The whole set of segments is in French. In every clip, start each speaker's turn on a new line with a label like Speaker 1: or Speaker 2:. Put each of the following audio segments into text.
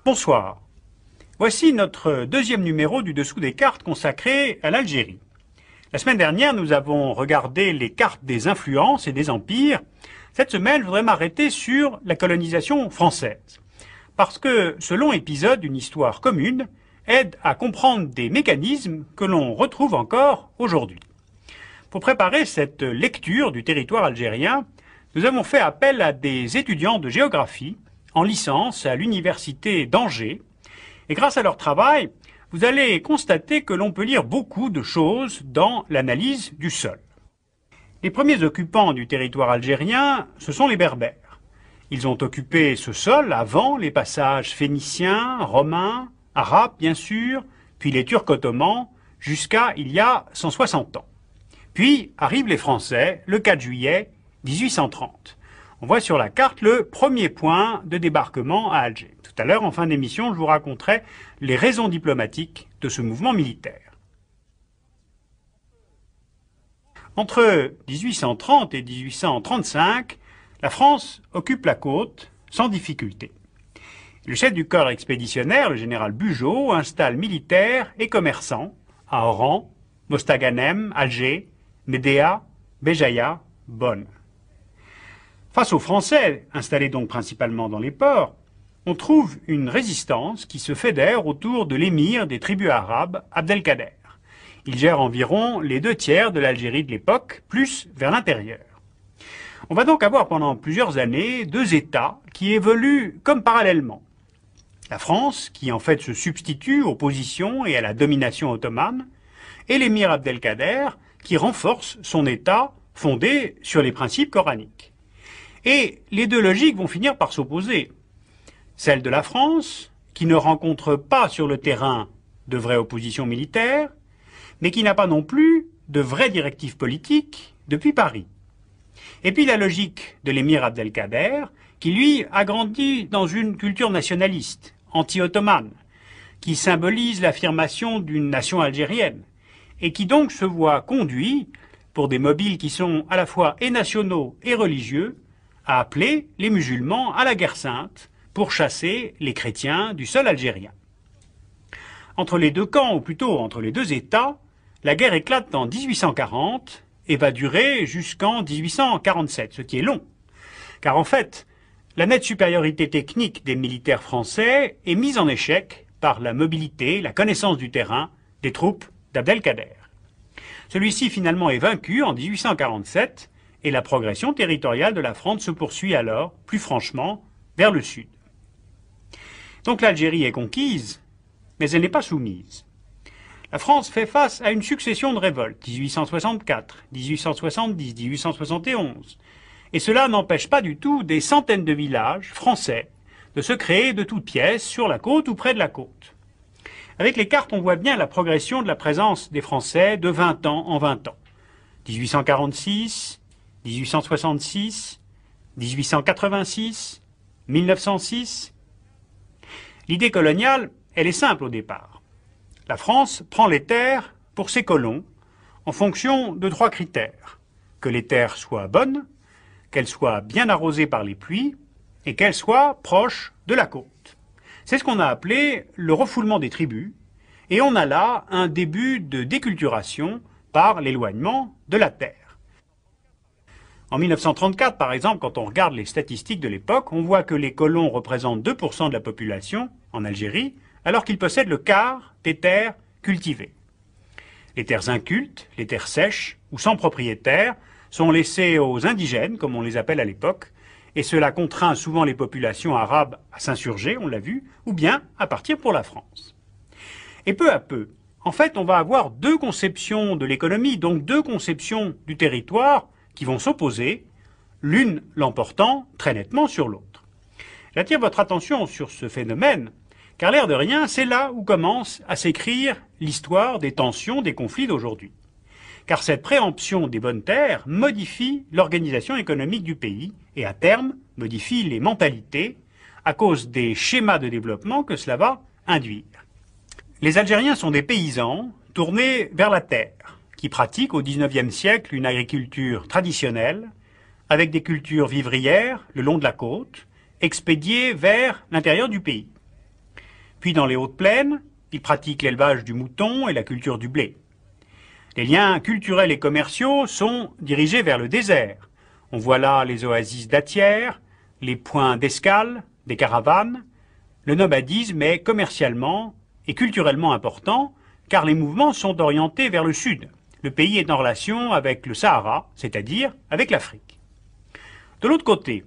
Speaker 1: Bonsoir. Voici notre deuxième numéro du Dessous des cartes consacré à l'Algérie. La semaine dernière, nous avons regardé les cartes des influences et des empires. Cette semaine, je voudrais m'arrêter sur la colonisation française. Parce que ce long épisode d'une histoire commune aide à comprendre des mécanismes que l'on retrouve encore aujourd'hui. Pour préparer cette lecture du territoire algérien, nous avons fait appel à des étudiants de géographie en licence à l'université d'Angers. Et grâce à leur travail, vous allez constater que l'on peut lire beaucoup de choses dans l'analyse du sol. Les premiers occupants du territoire algérien, ce sont les Berbères. Ils ont occupé ce sol avant les passages phéniciens, romains, arabes bien sûr, puis les Turcs ottomans, jusqu'à il y a 160 ans. Puis arrivent les Français le 4 juillet 1830. On voit sur la carte le premier point de débarquement à Alger. Tout à l'heure, en fin d'émission, je vous raconterai les raisons diplomatiques de ce mouvement militaire. Entre 1830 et 1835, la France occupe la côte sans difficulté. Le chef du corps expéditionnaire, le général Bugeaud, installe militaires et commerçants à Oran, Mostaganem, Alger, Médéa, Béjaïa, Bonn. Face aux Français, installés donc principalement dans les ports, on trouve une résistance qui se fédère autour de l'émir des tribus arabes, Abdelkader. Il gère environ les 2/3 de l'Algérie de l'époque, plus vers l'intérieur. On va donc avoir pendant plusieurs années deux États qui évoluent comme parallèlement. La France, qui en fait se substitue aux positions et à la domination ottomane, et l'émir Abdelkader, qui renforce son État fondé sur les principes coraniques. Et les deux logiques vont finir par s'opposer. Celle de la France, qui ne rencontre pas sur le terrain de vraie opposition militaire, mais qui n'a pas non plus de vraies directives politiques depuis Paris. Et puis la logique de l'émir Abdelkader, qui lui a grandi dans une culture nationaliste, anti-ottomane, qui symbolise l'affirmation d'une nation algérienne, et qui donc se voit conduit, pour des mobiles qui sont à la fois et nationaux et religieux, à appeler les musulmans à la guerre sainte pour chasser les chrétiens du sol algérien. Entre les deux camps, ou plutôt entre les deux États, la guerre éclate en 1840 et va durer jusqu'en 1847, ce qui est long. Car en fait, la nette supériorité technique des militaires français est mise en échec par la mobilité, la connaissance du terrain des troupes d'Abdelkader. Celui-ci finalement est vaincu en 1847 et la progression territoriale de la France se poursuit alors, plus franchement, vers le sud. Donc l'Algérie est conquise, mais elle n'est pas soumise. La France fait face à une succession de révoltes, 1864, 1870, 1871, et cela n'empêche pas du tout des centaines de villages français de se créer de toutes pièces sur la côte ou près de la côte. Avec les cartes, on voit bien la progression de la présence des Français de 20 ans en 20 ans. 1846, 1866, 1886, 1906. L'idée coloniale, elle est simple au départ. La France prend les terres pour ses colons en fonction de 3 critères. Que les terres soient bonnes, qu'elles soient bien arrosées par les pluies et qu'elles soient proches de la côte. C'est ce qu'on a appelé le refoulement des tribus et on a là un début de déculturation par l'éloignement de la terre. En 1934, par exemple, quand on regarde les statistiques de l'époque, on voit que les colons représentent 2% de la population en Algérie, alors qu'ils possèdent le quart des terres cultivées. Les terres incultes, les terres sèches ou sans propriétaire sont laissées aux indigènes, comme on les appelle à l'époque, et cela contraint souvent les populations arabes à s'insurger, on l'a vu, ou bien à partir pour la France. Et peu à peu, en fait, on va avoir 2 conceptions de l'économie, donc 2 conceptions du territoire qui vont s'opposer, l'une l'emportant très nettement sur l'autre. J'attire votre attention sur ce phénomène, car l'air de rien, c'est là où commence à s'écrire l'histoire des tensions, des conflits d'aujourd'hui. Car cette préemption des bonnes terres modifie l'organisation économique du pays et à terme modifie les mentalités à cause des schémas de développement que cela va induire. Les Algériens sont des paysans tournés vers la terre, qui pratiquent au XIXe siècle une agriculture traditionnelle, avec des cultures vivrières le long de la côte, expédiés vers l'intérieur du pays. Puis dans les hautes plaines, ils pratiquent l'élevage du mouton et la culture du blé. Les liens culturels et commerciaux sont dirigés vers le désert. On voit là les oasis dattières, les points d'escale, des caravanes. Le nomadisme est commercialement et culturellement important car les mouvements sont orientés vers le sud. Le pays est en relation avec le Sahara, c'est-à-dire avec l'Afrique. De l'autre côté,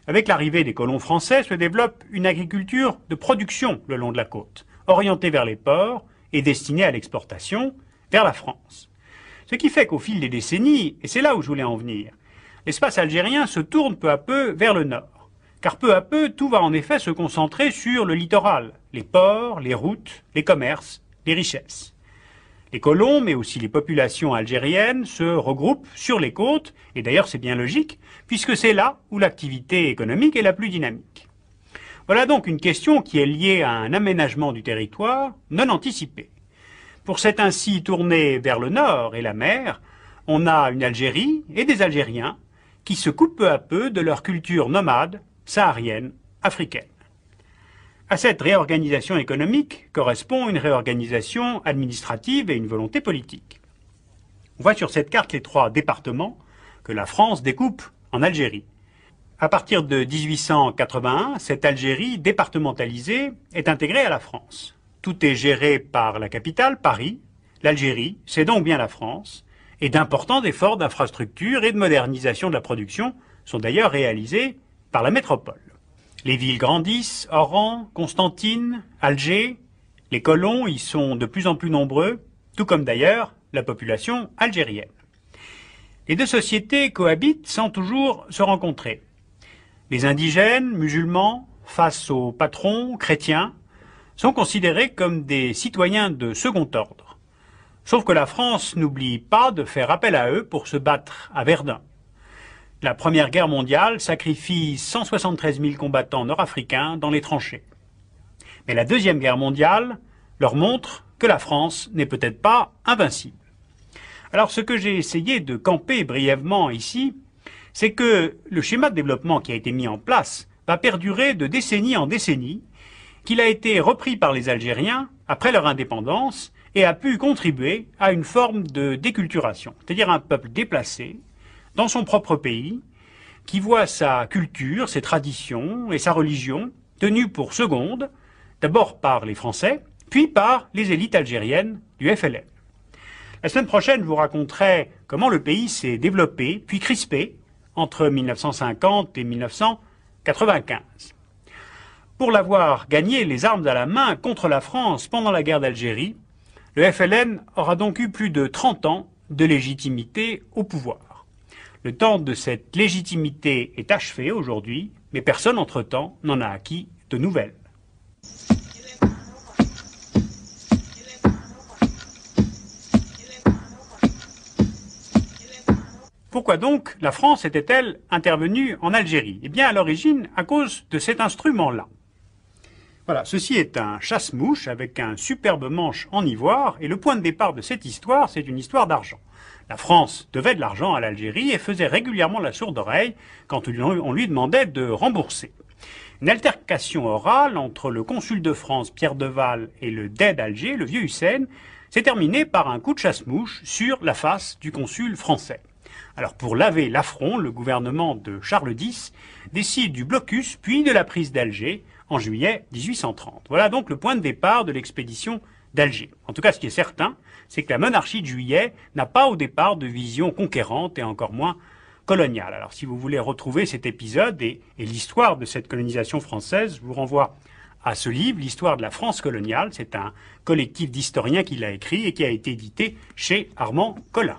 Speaker 1: avec l'arrivée des colons français, se développe une agriculture de production le long de la côte, orientée vers les ports et destinée à l'exportation vers la France. Ce qui fait qu'au fil des décennies, et c'est là où je voulais en venir, l'espace algérien se tourne peu à peu vers le nord. Car peu à peu, tout va en effet se concentrer sur le littoral, les ports, les routes, les commerces, les richesses. Les colons, mais aussi les populations algériennes, se regroupent sur les côtes, et d'ailleurs c'est bien logique, puisque c'est là où l'activité économique est la plus dynamique. Voilà donc une question qui est liée à un aménagement du territoire non anticipé. Pour s'être ainsi tourné vers le nord et la mer, on a une Algérie et des Algériens qui se coupent peu à peu de leur culture nomade, saharienne, africaine. À cette réorganisation économique correspond une réorganisation administrative et une volonté politique. On voit sur cette carte les 3 départements que la France découpe en Algérie. À partir de 1881, cette Algérie départementalisée est intégrée à la France. Tout est géré par la capitale, Paris. L'Algérie, c'est donc bien la France, et d'importants efforts d'infrastructure et de modernisation de la production sont d'ailleurs réalisés par la métropole. Les villes grandissent, Oran, Constantine, Alger. Les colons y sont de plus en plus nombreux, tout comme d'ailleurs la population algérienne. Les deux sociétés cohabitent sans toujours se rencontrer. Les indigènes, musulmans, face aux patrons, chrétiens, sont considérés comme des citoyens de second ordre. Sauf que la France n'oublie pas de faire appel à eux pour se battre à Verdun. La Première Guerre mondiale sacrifie 173 000 combattants nord-africains dans les tranchées. Mais la Deuxième Guerre mondiale leur montre que la France n'est peut-être pas invincible. Alors ce que j'ai essayé de camper brièvement ici, c'est que le schéma de développement qui a été mis en place va perdurer de décennie en décennie, qu'il a été repris par les Algériens après leur indépendance et a pu contribuer à une forme de déculturation, c'est-à-dire un peuple déplacé dans son propre pays, qui voit sa culture, ses traditions et sa religion tenues pour seconde, d'abord par les Français, puis par les élites algériennes du FLN. La semaine prochaine, je vous raconterai comment le pays s'est développé, puis crispé, entre 1950 et 1995. Pour l'avoir gagné les armes à la main contre la France pendant la guerre d'Algérie, le FLN aura donc eu plus de 30 ans de légitimité au pouvoir. Le temps de cette légitimité est achevé aujourd'hui, mais personne entre-temps n'en a acquis de nouvelles. Pourquoi donc la France était-elle intervenue en Algérie? Eh bien à l'origine à cause de cet instrument-là. Voilà, ceci est un chasse-mouche avec un superbe manche en ivoire, et le point de départ de cette histoire, c'est une histoire d'argent. La France devait de l'argent à l'Algérie et faisait régulièrement la sourde oreille quand on lui demandait de rembourser. Une altercation orale entre le consul de France Pierre Deval et le dey d'Alger, le vieux Hussein, s'est terminée par un coup de chasse-mouche sur la face du consul français. Alors pour laver l'affront, le gouvernement de Charles X décide du blocus puis de la prise d'Alger en juillet 1830. Voilà donc le point de départ de l'expédition d'Alger. En tout cas, ce qui est certain, c'est que la monarchie de Juillet n'a pas au départ de vision conquérante et encore moins coloniale. Alors si vous voulez retrouver cet épisode et l'histoire de cette colonisation française, je vous renvoie à ce livre, l'histoire de la France coloniale. C'est un collectif d'historiens qui l'a écrit et qui a été édité chez Armand Collin.